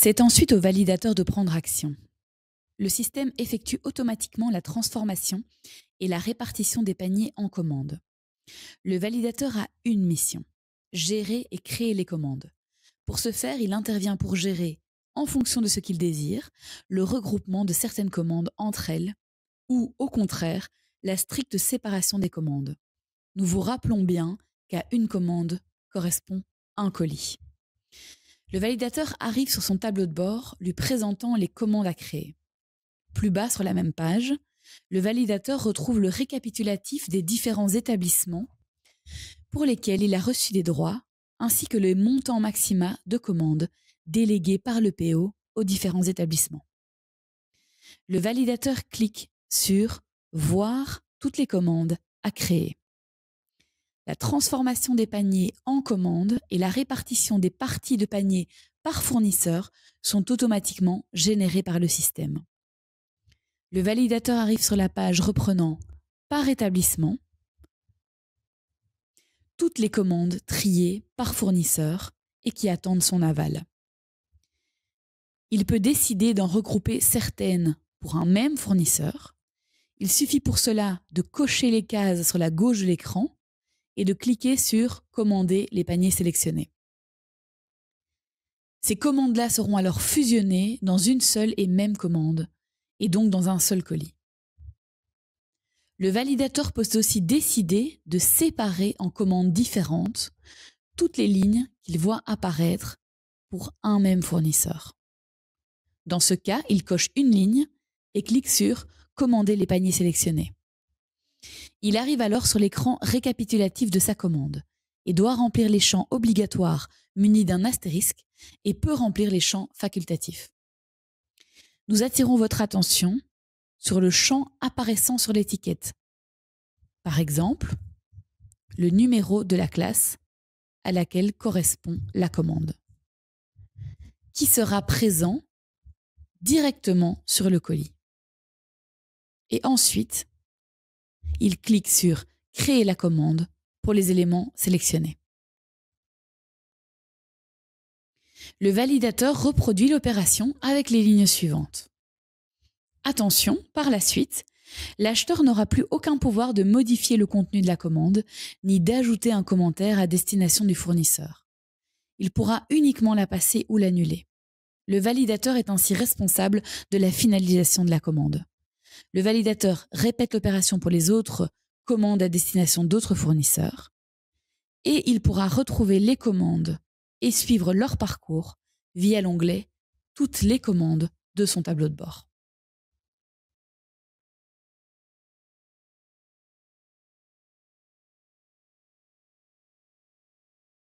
C'est ensuite au validateur de prendre action. Le système effectue automatiquement la transformation et la répartition des paniers en commandes. Le validateur a une mission: gérer et créer les commandes. Pour ce faire, il intervient pour gérer, en fonction de ce qu'il désire, le regroupement de certaines commandes entre elles ou, au contraire, la stricte séparation des commandes. Nous vous rappelons bien qu'à une commande correspond un colis. Le validateur arrive sur son tableau de bord lui présentant les commandes à créer. Plus bas sur la même page, le validateur retrouve le récapitulatif des différents établissements pour lesquels il a reçu des droits, ainsi que le montant maxima de commandes déléguées par le PO aux différents établissements. Le validateur clique sur « Voir toutes les commandes à créer ». La transformation des paniers en commandes et la répartition des parties de paniers par fournisseur sont automatiquement générées par le système. Le validateur arrive sur la page reprenant « Par établissement » toutes les commandes triées par fournisseur et qui attendent son aval. Il peut décider d'en regrouper certaines pour un même fournisseur. Il suffit pour cela de cocher les cases sur la gauche de l'écran et de cliquer sur « Commander les paniers sélectionnés ». Ces commandes-là seront alors fusionnées dans une seule et même commande, et donc dans un seul colis. Le validateur peut aussi décider de séparer en commandes différentes toutes les lignes qu'il voit apparaître pour un même fournisseur. Dans ce cas, il coche une ligne et clique sur « Commander les paniers sélectionnés ». Il arrive alors sur l'écran récapitulatif de sa commande et doit remplir les champs obligatoires munis d'un astérisque et peut remplir les champs facultatifs. Nous attirons votre attention sur le champ apparaissant sur l'étiquette. Par exemple, le numéro de la classe à laquelle correspond la commande, qui sera présent directement sur le colis. Et ensuite, il clique sur « Créer la commande » pour les éléments sélectionnés. Le validateur reproduit l'opération avec les lignes suivantes. Attention, par la suite, l'acheteur n'aura plus aucun pouvoir de modifier le contenu de la commande, ni d'ajouter un commentaire à destination du fournisseur. Il pourra uniquement la passer ou l'annuler. Le validateur est ainsi responsable de la finalisation de la commande. Le validateur répète l'opération pour les autres commandes à destination d'autres fournisseurs et il pourra retrouver les commandes et suivre leur parcours via l'onglet « Toutes les commandes » de son tableau de bord.